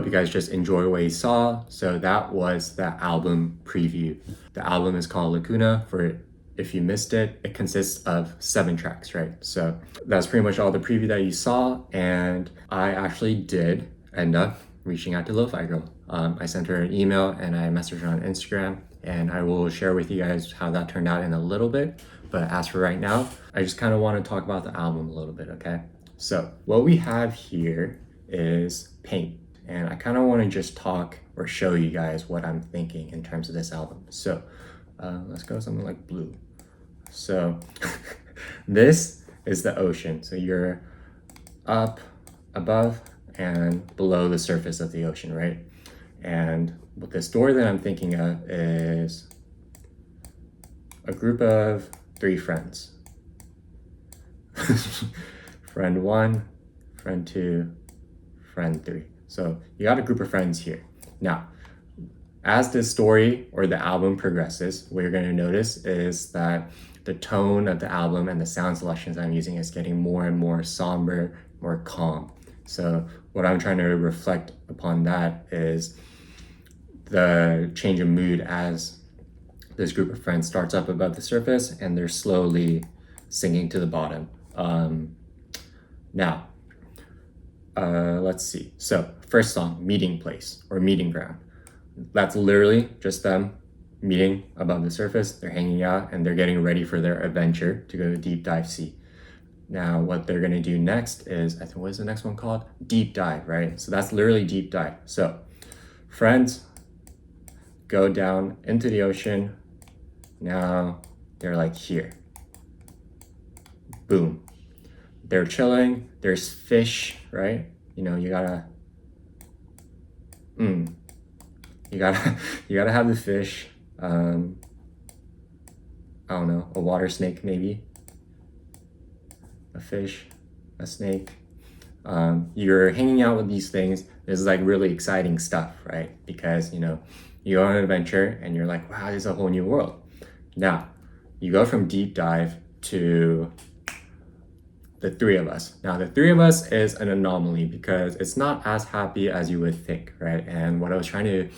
hope you guys just enjoy what you saw. So that was the album preview. The album is called Lacuna. For if you missed it, it consists of 7 tracks, right? So that's pretty much all the preview that you saw. And I actually did end up reaching out to Lo-Fi Girl. I sent her an email and I messaged her on Instagram, and I will share with you guys how that turned out in a little bit. But as for right now, I just kind of want to talk about the album a little bit, okay? So what we have here is Paint. And I kind of want to just talk or show you guys what I'm thinking in terms of this album. So let's go something like blue. So this is the ocean. So you're up, above, and below the surface of the ocean, right? And what the story that I'm thinking of is a group of 3 friends. Friend 1, friend 2, friend 3. So you got a group of friends here. Now, as the story or the album progresses, what you're going to notice is that the tone of the album and the sound selections I'm using is getting more and more somber, more calm. So what I'm trying to reflect upon that is the change of mood as this group of friends starts up above the surface and they're slowly sinking to the bottom. Now, let's see. So first song, Meeting Place or Meeting Ground. That's literally just them meeting above the surface. They're hanging out and they're getting ready for their adventure to go to Deep Dive Sea. Now, what they're gonna do next is, I think, what is the next one called? Deep Dive, right? So that's literally Deep Dive. So friends go down into the ocean. Now they're like here. Boom. They're chilling. There's fish, right? You know, you gotta have the fish. I don't know, a water snake maybe. A fish, a snake. You're hanging out with these things. This is like really exciting stuff, right? Because, you know, you go on an adventure and you're like, wow, this is a whole new world. Now, you go from Deep Dive to the 3 of us. Now, the 3 of us is an anomaly because it's not as happy as you would think, right? And what I was trying to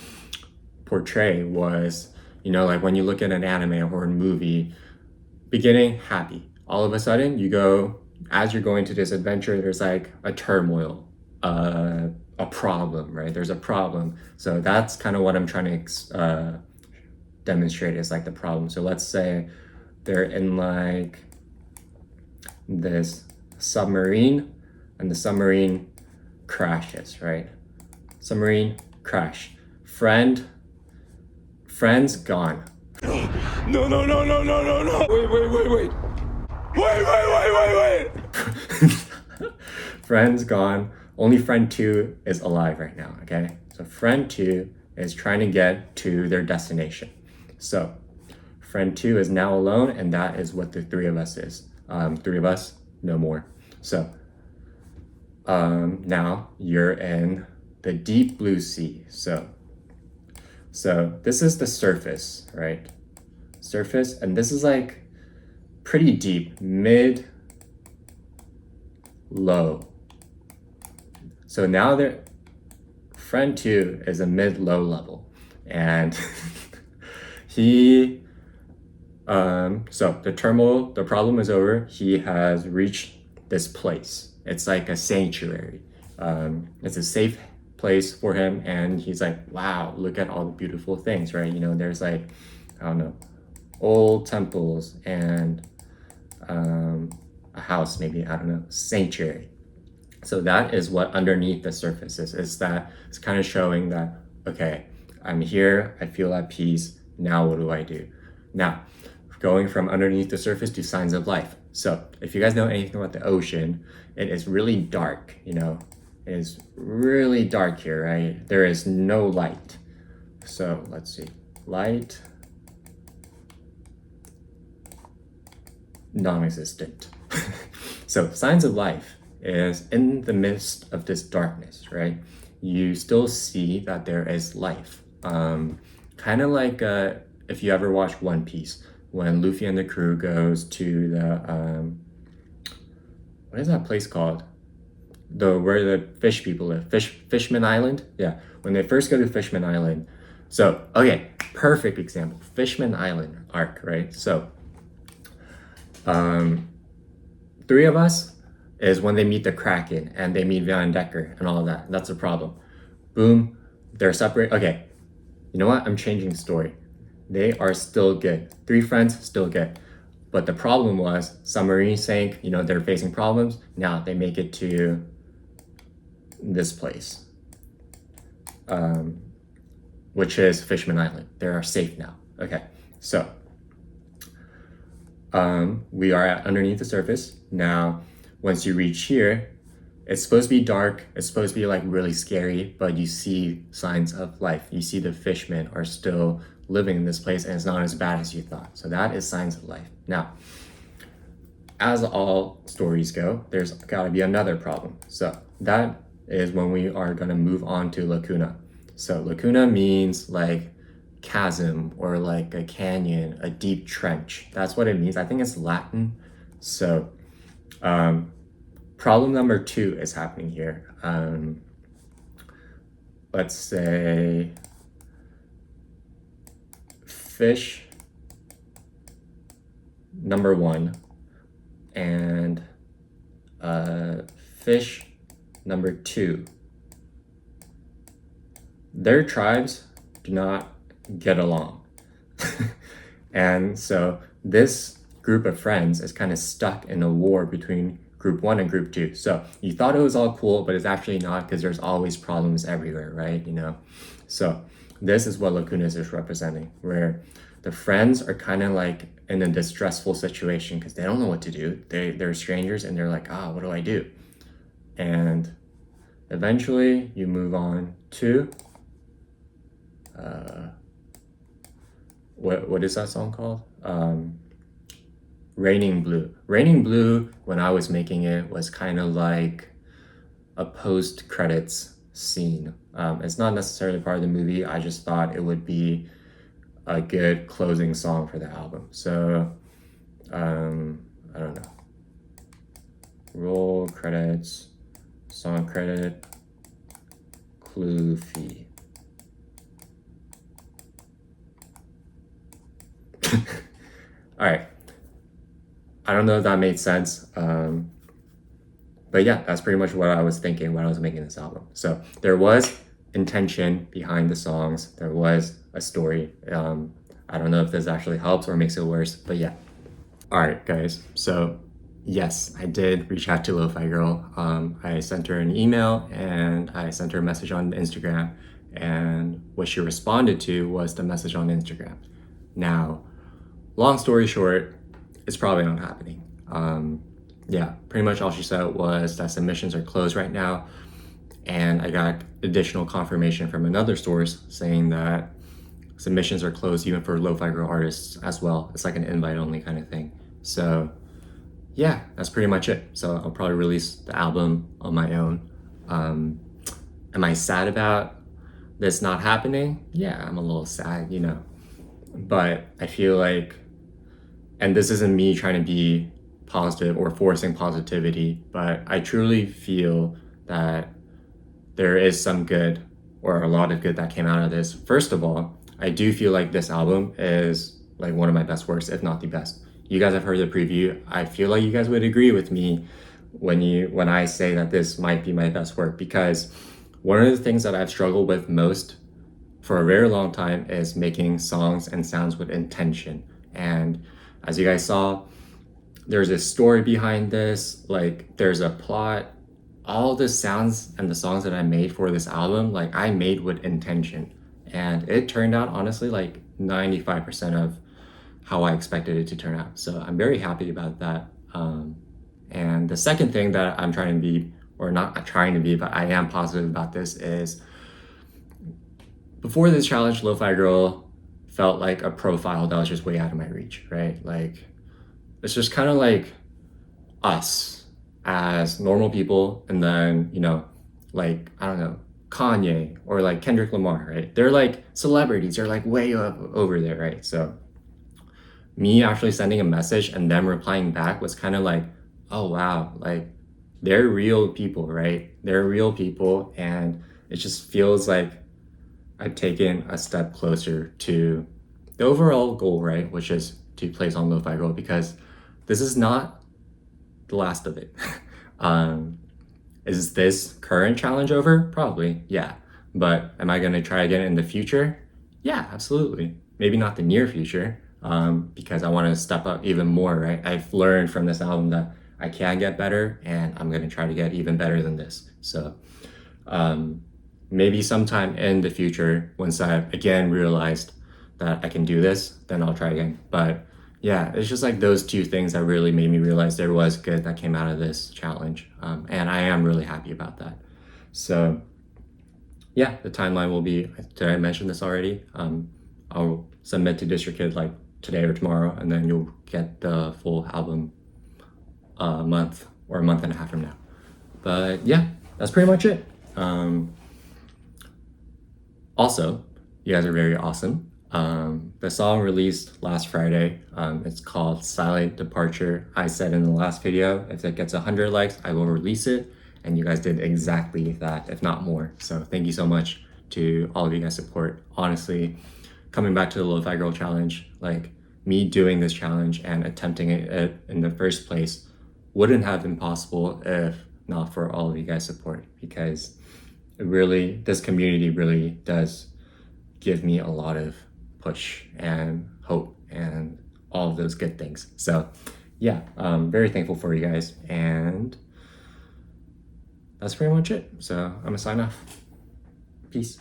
portray was, you know, like when you look at an anime or a movie, beginning happy. All of a sudden, you go, as you're going to this adventure, there's like a turmoil, a problem, right? There's a problem. So that's kind of what I'm trying to demonstrate is like the problem. So let's say they're in like this submarine and the submarine crashes, right? Submarine crash. Friends gone. No. Wait. Friends gone. Only friend 2 is alive right now, okay? So friend 2 is trying to get to their destination. So friend 2 is now alone, and that is what the 3 of us is. 3 of us, no more. So now you're in the deep blue sea. So this is the surface, right? Surface, and this is like pretty deep, mid, low. So now friend 2 is a mid-low level, and he, so the problem is over. He has reached this place. It's like a sanctuary. It's a safe place for him, and he's like, wow, look at all the beautiful things, right? You know, there's like, I don't know, old temples and a house, maybe, I don't know, sanctuary. So that is what underneath the surface is that it's kind of showing that, okay, I'm here, I feel at peace, now what do I do? Now, going from underneath the surface to signs of life. So if you guys know anything about the ocean, it is really dark, you know, it is really dark here, right? There is no light. So let's see, light, non-existent. So signs of life is in the midst of this darkness, right? You still see that there is life. Kind of like if you ever watch One Piece, when Luffy and the crew goes to the, what is that place called? where the fish people live, Fishman Island. Yeah, when they first go to Fishman Island. So okay, perfect example, Fishman Island arc, right? So Three of Us is when they meet the Kraken and they meet Van Decker and all of that. That's a problem. Boom, they're separate. Okay, you know what? I'm changing the story. They are still good. Three friends, still good. But the problem was submarine sank, you know, they're facing problems. Now they make it to this place, which is Fishman Island. They are safe now. Okay, so we are underneath the surface. Now, once you reach here, it's supposed to be dark. It's supposed to be like really scary, but you see signs of life. You see the fishmen are still living in this place and it's not as bad as you thought. So that is signs of life. Now, as all stories go, there's gotta be another problem. So that is when we are gonna move on to lacuna. So lacuna means like chasm or like a canyon, a deep trench. That's what it means. I think it's Latin. So problem number 2 is happening here. Let's say fish number 1 and fish number 2. Their tribes do not get along. And so this group of friends is kind of stuck in a war between group 1 and group 2. So you thought it was all cool, but it's actually not, because there's always problems everywhere, right? You know, so this is what lacunas is representing, where the friends are kind of like in a distressful situation because they don't know what to do. They're strangers and they're like, what do I do? And eventually you move on to what is that song called? Raining Blue. Raining Blue, when I was making it, was kind of like a post-credits scene. It's not necessarily part of the movie. I just thought it would be a good closing song for the album. So, I don't know. Roll credits, song credit, Cloophie. All right. I don't know if that made sense. But yeah, that's pretty much what I was thinking when I was making this album. So there was intention behind the songs. There was a story. I don't know if this actually helps or makes it worse, but yeah. All right, guys. So yes, I did reach out to Lo-Fi Girl. I sent her an email and I sent her a message on Instagram. And what she responded to was the message on Instagram. Now, long story short, it's probably not happening. Yeah, pretty much all she said was that submissions are closed right now. And I got additional confirmation from another source saying that submissions are closed even for Lo-Fi Girl artists as well. It's like an invite only kind of thing. So yeah, that's pretty much it. So I'll probably release the album on my own. Am I sad about this not happening? Yeah, I'm a little sad, you know. But I feel like, and this isn't me trying to be positive or forcing positivity, but I truly feel that there is some good or a lot of good that came out of this. First of all, I do feel like this album is like one of my best works, if not the best. You guys have heard the preview. I feel like you guys would agree with me when I say that this might be my best work, because one of the things that I've struggled with most for a very long time is making songs and sounds with intention. And as you guys saw, there's a story behind this, like there's a plot. All the sounds and the songs that I made for this album, like I made with intention. And it turned out honestly like 95% of how I expected it to turn out. So I'm very happy about that. And the second thing that I'm trying to be, or not trying to be, but I am positive about this is, before this challenge, Lo-Fi Girl felt like a profile that was just way out of my reach, right? Like, it's just kind of like us as normal people, and then, you know, like, I don't know, Kanye or like Kendrick Lamar, right? They're like celebrities, they're like way up over there, right? So me actually sending a message and them replying back was kind of like, oh wow, like they're real people, right? They're real people, and it just feels like I've taken a step closer to the overall goal, right? Which is to place on Lo-Fi Girl, because this is not the last of it. Is this current challenge over? Probably, yeah. But am I going to try again in the future? Yeah, absolutely. Maybe not the near future, because I want to step up even more, right? I've learned from this album that I can get better, and I'm going to try to get even better than this. So maybe sometime in the future, once I've again realized that I can do this, then I'll try again. But yeah, it's just like those two things that really made me realize there was good that came out of this challenge. And I am really happy about that. So yeah, the timeline will be, did I mention this already? I'll submit to DistroKid like today or tomorrow, and then you'll get the full album a month or a month and a half from now. But yeah, that's pretty much it. Also, you guys are very awesome. The song released last Friday. It's called Silent Departure. I said in the last video, if it gets 100 likes, I will release it. And you guys did exactly that, if not more. So thank you so much to all of you guys' support. Honestly, coming back to the Lo-Fi Girl challenge, like me doing this challenge and attempting it in the first place wouldn't have been possible if not for all of you guys' support, because it really, this community really does give me a lot of push and hope and all of those good things. So yeah, I'm very thankful for you guys, and that's pretty much it. So I'm gonna sign off. Peace.